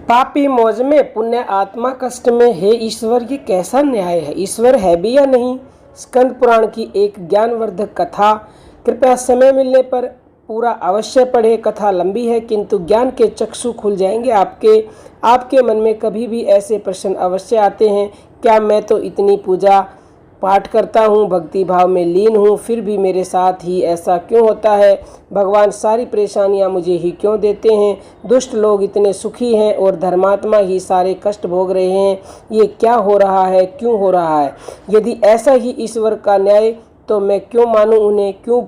पापी मौज में, पुण्य आत्मा कष्ट में। हे ईश्वर, ये कैसा न्याय है? ईश्वर है भी या नहीं? स्कंद पुराण की एक ज्ञानवर्धक कथा। कृपया समय मिलने पर पूरा अवश्य पढ़े। कथा लंबी है किंतु ज्ञान के चक्षु खुल जाएंगे आपके मन में कभी भी ऐसे प्रश्न अवश्य आते हैं, क्या मैं तो इतनी पूजा पाठ करता हूँ, भक्ति भाव में लीन हूँ, फिर भी मेरे साथ ही ऐसा क्यों होता है? भगवान सारी परेशानियाँ मुझे ही क्यों देते हैं? दुष्ट लोग इतने सुखी हैं और धर्मात्मा ही सारे कष्ट भोग रहे हैं। ये क्या हो रहा है? क्यों हो रहा है? यदि ऐसा ही ईश्वर का न्याय तो मैं क्यों मानूं उन्हें, क्यों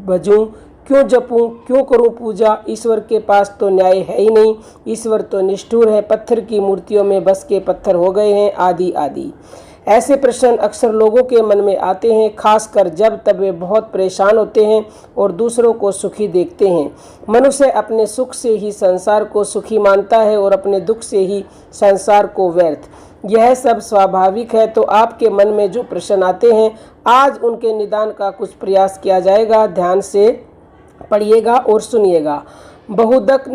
भजूं, क्यों जपूं, क्यों करूं पूजा? ईश्वर के पास तो न्याय है ही नहीं। ईश्वर तो निष्ठुर है, पत्थर की मूर्तियों में बस के पत्थर हो गए हैं, आदि आदि। ऐसे प्रश्न अक्सर लोगों के मन में आते हैं, खासकर जब तब वे बहुत परेशान होते हैं और दूसरों को सुखी देखते हैं। मनुष्य अपने सुख से ही संसार को सुखी मानता है और अपने दुख से ही संसार को व्यर्थ। यह सब स्वाभाविक है। तो आपके मन में जो प्रश्न आते हैं, आज उनके निदान का कुछ प्रयास किया जाएगा। ध्यान से पढ़िएगा और सुनिएगा। बहुदक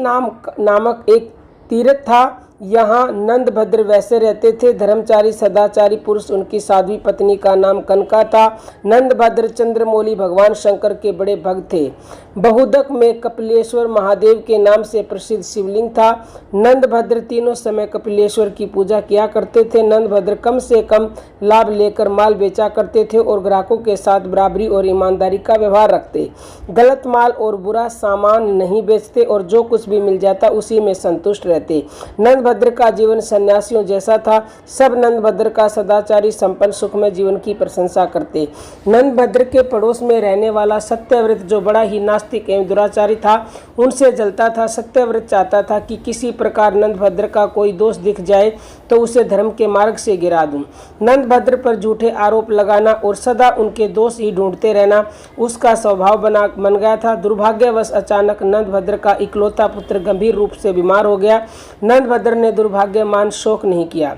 नामक एक तीर्थ था। यहाँ नंदभद्र वैसे रहते थे। धर्मचारी सदाचारी पुरुष, उनकी साध्वी पत्नी का नाम कनका था। नंदभद्र चंद्रमौली भगवान शंकर के बड़े भक्त थे। बहुदक में कपिलेश्वर महादेव के नाम से प्रसिद्ध शिवलिंग था। नंदभद्र तीनों समय कपिलेश्वर की पूजा किया करते थे। नंदभद्र कम से कम लाभ लेकर माल बेचा करते थे और ग्राहकों के साथ बराबरी और ईमानदारी का व्यवहार रखते। गलत माल और बुरा सामान नहीं बेचते और जो कुछ भी मिल जाता उसी में संतुष्ट रहते। नंदभद्र का जीवन सन्यासियों जैसा था। सब नंदभद्र का सदाचारी संपन्न सुखमय जीवन की प्रशंसा करते। नंदभद्र के पड़ोस में रहने वाला सत्यव्रत, जो बड़ा ही नास्तिक एवं दुराचारी था, उनसे जलता था। सत्यव्रत चाहता था कि किसी प्रकार नंदभद्र का कोई दोष दिख जाए तो उसे धर्म के मार्ग से गिरा दूं। नंदभद्र पर झूठे आरोप लगाना और सदा उनके दोष ही ढूंढते रहना उसका स्वभाव बन गया था। दुर्भाग्यवश अचानक नंदभद्र का इकलौता पुत्र गंभीर रूप से बीमार हो गया। नंदभद्र ने दुर्भाग्यमान शोक नहीं किया।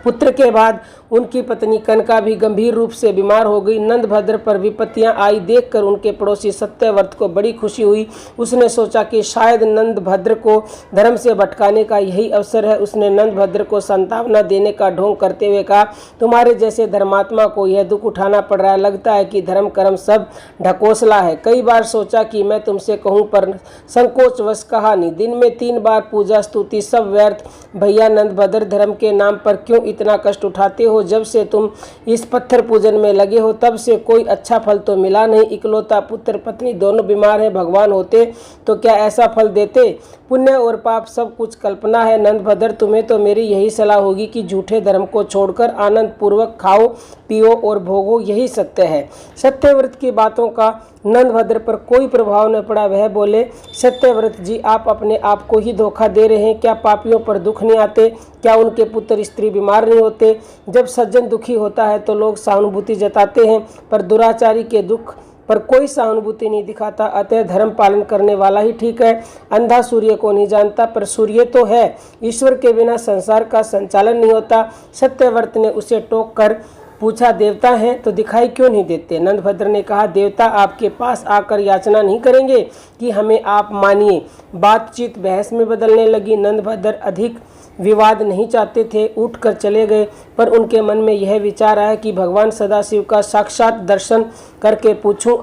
पुत्र के बाद उनकी पत्नी कनका भी गंभीर रूप से बीमार हो गई। नंदभद्र पर विपत्तियां आई देखकर उनके पड़ोसी सत्यव्रत को बड़ी खुशी हुई। उसने सोचा कि शायद नंदभद्र को धर्म से भटकाने का यही अवसर है। उसने नंदभद्र को सांत्वना देने का ढोंग करते हुए कहा, तुम्हारे जैसे धर्मात्मा को यह दुख उठाना पड़ रहा है। लगता है कि धर्म कर्म सब ढकोसला है। कई बार सोचा कि मैं तुमसे कहूँ पर संकोचवश कहा नहीं। दिन में 3 बार पूजा स्तुति सब व्यर्थ। भैया नंदभद्र, धर्म के नाम पर क्यों इतना कष्ट उठाते हो? जब से तुम इस पत्थर पूजन में लगे हो तब से कोई अच्छा फल तो मिला नहीं। इकलौता पुत्र पत्नी दोनों बीमार हैं। भगवान होते तो क्या ऐसा फल देते? पुण्य और पाप सब कुछ कल्पना है। नंदभद्र, तुम्हें तो मेरी यही सलाह होगी कि झूठे धर्म को छोड़कर आनंद पूर्वक खाओ पियो और भोगो, यही सत्य है। सत्यव्रत की बातों का नंदभद्र पर कोई प्रभाव न पड़ा। वह बोले, सत्यव्रत जी, आप अपने आप को ही धोखा दे रहे हैं। क्या पापियों पर दुख नहीं आते? क्या उनके पुत्र स्त्री बीमार नहीं होते? जब सज्जन दुखी होता है तो लोग सहानुभूति जताते हैं, पर दुराचारी के दुख पर कोई सहानुभूति नहीं दिखाता। अतः धर्म पालन करने वाला ही ठीक है। अंधा सूर्य को नहीं जानता, पर सूर्य तो है। ईश्वर के बिना संसार का संचालन नहीं होता। सत्यव्रत ने उसे टोक कर पूछा, देवता हैं तो दिखाई क्यों नहीं देते? नंदभद्र ने कहा, देवता आपके पास आकर याचना नहीं करेंगे कि हमें आप मानिए। बातचीत बहस में बदलने लगी। नंदभद्र अधिक विवाद नहीं चाहते थे, उठकर चले गए, पर उनके मन में यह विचार आया कि भगवान सदाशिव का साक्षात दर्शन करके पूछूं,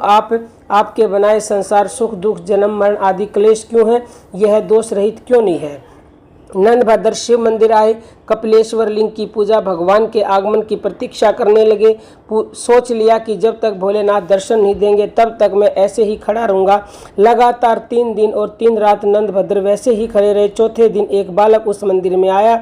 आपके बनाए संसार सुख दुख जन्म मरण आदि क्लेश क्यों है? यह दोष रहित क्यों नहीं है? नंदभद्र शिव मंदिर आए। कपिलेश्वर लिंग की पूजा, भगवान के आगमन की प्रतीक्षा करने लगे। सोच लिया कि जब तक भोलेनाथ दर्शन नहीं देंगे तब तक मैं ऐसे ही खड़ा रहूंगा। लगातार 3 दिन और 3 रात नंदभद्र वैसे ही खड़े रहे। चौथे दिन एक बालक उस मंदिर में आया।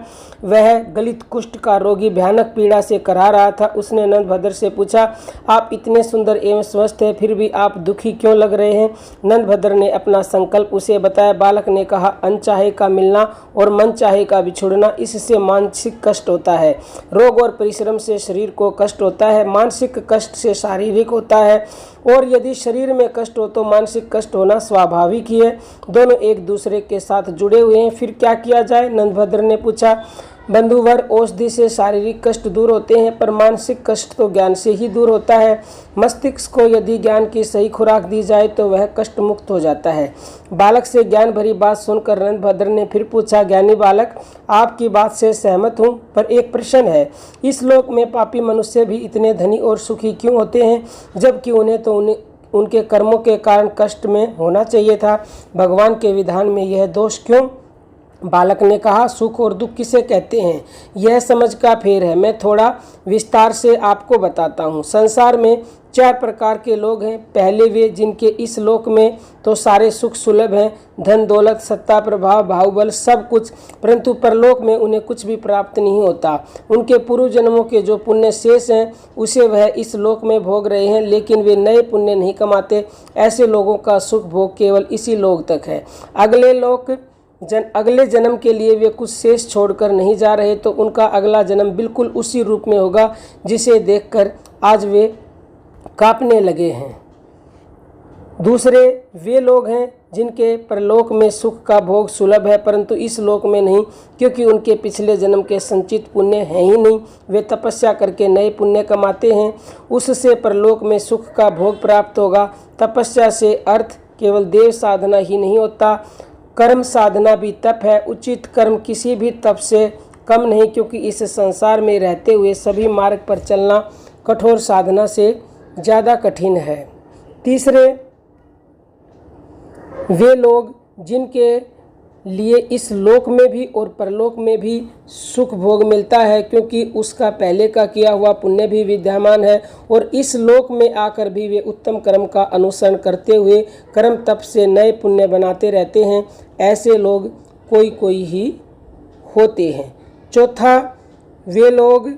वह गलित कुष्ठ का रोगी भयानक पीड़ा से कराह रहा था। उसने नंदभद्र से पूछा, आप इतने सुंदर एवं स्वस्थ हैं, फिर भी आप दुखी क्यों लग रहे हैं? नंदभद्र ने अपना संकल्प उसे बताया। बालक ने कहा, अनचाहे का मिलना और मन चाहे का बिछुड़ना, इससे मानसिक कष्ट होता है। रोग और परिश्रम से शरीर को कष्ट होता है, मानसिक कष्ट से शारीरिक होता है, और यदि शरीर में कष्ट हो तो मानसिक कष्ट होना स्वाभाविक ही है। दोनों एक दूसरे के साथ जुड़े हुए हैं। फिर क्या किया जाए? नंदभद्र ने पूछा। बंधुवर औषधि से शारीरिक कष्ट दूर होते हैं, पर मानसिक कष्ट तो ज्ञान से ही दूर होता है। मस्तिष्क को यदि ज्ञान की सही खुराक दी जाए तो वह कष्ट मुक्त हो जाता है। बालक से ज्ञान भरी बात सुनकर नंदभद्र ने फिर पूछा, ज्ञानी बालक, आपकी बात से सहमत हूँ, पर एक प्रश्न है। इस लोक में पापी मनुष्य भी इतने धनी और सुखी क्यों होते हैं, जबकि उनके कर्मों के कारण कष्ट में होना चाहिए था। भगवान के विधान में यह दोष क्यों? बालक ने कहा, सुख और दुख किसे कहते हैं, यह समझ का फेर है। मैं थोड़ा विस्तार से आपको बताता हूँ। संसार में 4 प्रकार के लोग हैं। पहले वे जिनके इस लोक में तो सारे सुख सुलभ हैं, धन दौलत सत्ता प्रभाव बाहुबल सब कुछ, परंतु परलोक में उन्हें कुछ भी प्राप्त नहीं होता। उनके पूर्व जन्मों के जो पुण्य शेष हैं उसे वह इस लोक में भोग रहे हैं, लेकिन वे नए पुण्य नहीं कमाते। ऐसे लोगों का सुख भोग केवल इसी लोक तक है। अगले जन्म के लिए वे कुछ शेष छोड़कर नहीं जा रहे, तो उनका अगला जन्म बिल्कुल उसी रूप में होगा जिसे देखकर आज वे कांपने लगे हैं। दूसरे वे लोग हैं जिनके परलोक में सुख का भोग सुलभ है, परंतु इस लोक में नहीं, क्योंकि उनके पिछले जन्म के संचित पुण्य हैं ही नहीं। वे तपस्या करके नए पुण्य कमाते हैं, उससे परलोक में सुख का भोग प्राप्त होगा। तपस्या से अर्थ केवल देव साधना ही नहीं होता, कर्म साधना भी तप है। उचित कर्म किसी भी तप से कम नहीं, क्योंकि इस संसार में रहते हुए सभी मार्ग पर चलना कठोर साधना से ज़्यादा कठिन है। तीसरे वे लोग जिनके लिए इस लोक में भी और परलोक में भी सुख भोग मिलता है, क्योंकि उसका पहले का किया हुआ पुण्य भी विद्यमान है, और इस लोक में आकर भी वे उत्तम कर्म का अनुसरण करते हुए कर्म तप से नए पुण्य बनाते रहते हैं। ऐसे लोग कोई ही होते हैं। चौथा, वे लोग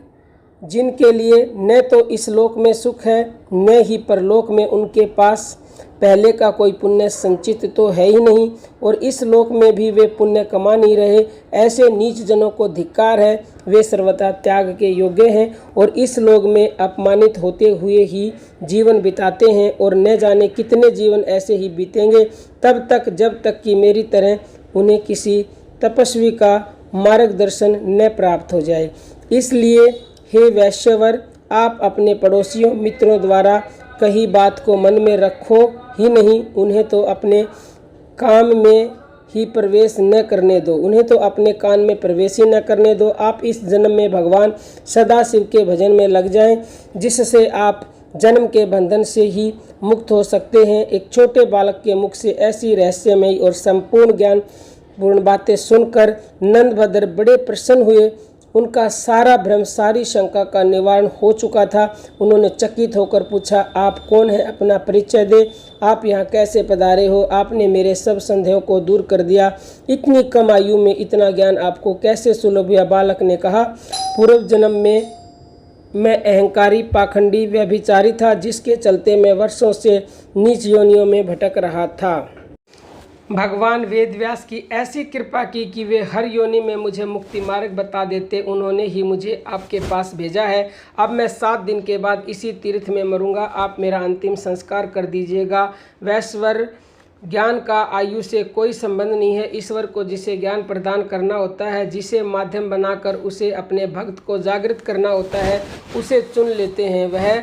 जिनके लिए न तो इस लोक में सुख है न ही परलोक में उनके पास पहले का कोई पुण्य संचित तो है ही नहीं, और इस लोक में भी वे पुण्य कमा नहीं रहे। ऐसे नीच जनों को धिक्कार है। वे सर्वथा त्याग के योग्य हैं और इस लोक में अपमानित होते हुए ही जीवन बिताते हैं, और न जाने कितने जीवन ऐसे ही बीतेंगे तब तक जब तक कि मेरी तरह उन्हें किसी तपस्वी का मार्गदर्शन न प्राप्त हो जाए। इसलिए हे वैश्यवर, आप अपने पड़ोसियों मित्रों द्वारा कही बात को मन में रखो ही नहीं, उन्हें तो अपने काम में ही प्रवेश न करने दो, उन्हें तो अपने कान में प्रवेश ही न करने दो। आप इस जन्म में भगवान सदाशिव के भजन में लग जाएं, जिससे आप जन्म के बंधन से ही मुक्त हो सकते हैं। एक छोटे बालक के मुख से ऐसी रहस्यमयी और संपूर्ण ज्ञान पूर्ण बातें सुनकर नंदभद्र बड़े प्रसन्न हुए। उनका सारा भ्रम सारी शंका का निवारण हो चुका था। उन्होंने चकित होकर पूछा, आप कौन हैं, अपना परिचय दे, आप यहाँ कैसे पधारे हो, आपने मेरे सब संदेहों को दूर कर दिया, इतनी कम आयु में इतना ज्ञान आपको कैसे सुलभ हुआ। बालक ने कहा, पूर्व जन्म में मैं अहंकारी पाखंडी व्यभिचारी था, जिसके चलते मैं वर्षों से नीच योनियों में भटक रहा था। भगवान वेदव्यास की ऐसी कृपा की कि वे हर योनि में मुझे मुक्ति मार्ग बता देते। उन्होंने ही मुझे आपके पास भेजा है। अब मैं 7 दिन के बाद इसी तीर्थ में मरूंगा। आप मेरा अंतिम संस्कार कर दीजिएगा। वैश्वर, ज्ञान का आयु से कोई संबंध नहीं है। ईश्वर को जिसे ज्ञान प्रदान करना होता है, जिसे माध्यम बनाकर उसे अपने भक्त को जागृत करना होता है, उसे चुन लेते हैं। वह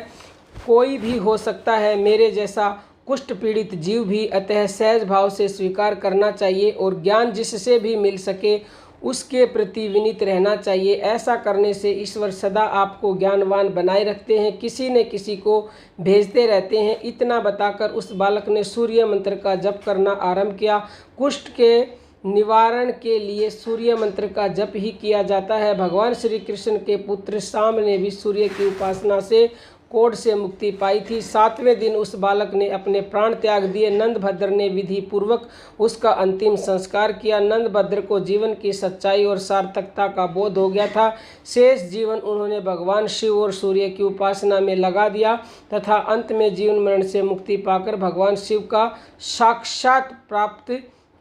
कोई भी हो सकता है, मेरे जैसा कुष्ठ पीड़ित जीव भी, अतः सहज भाव से स्वीकार करना चाहिए और ज्ञान जिससे भी मिल सके उसके प्रति विनीत रहना चाहिए। ऐसा करने से ईश्वर सदा आपको ज्ञानवान बनाए रखते हैं, किसी न किसी को भेजते रहते हैं। इतना बताकर उस बालक ने सूर्य मंत्र का जप करना आरंभ किया। कुष्ठ के निवारण के लिए सूर्य मंत्र का जप ही किया जाता है। भगवान श्री कृष्ण के पुत्र शाम ने भी सूर्य की उपासना से कोढ़ से मुक्ति पाई थी। 7वें दिन उस बालक ने अपने प्राण त्याग दिए। नंदभद्र ने विधि पूर्वक उसका अंतिम संस्कार किया। नंदभद्र को जीवन की सच्चाई और सार्थकता का बोध हो गया था। शेष जीवन उन्होंने भगवान शिव और सूर्य की उपासना में लगा दिया तथा अंत में जीवन मरण से मुक्ति पाकर भगवान शिव का साक्षात प्राप्त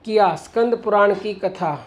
किया। स्कंद पुराण की कथा।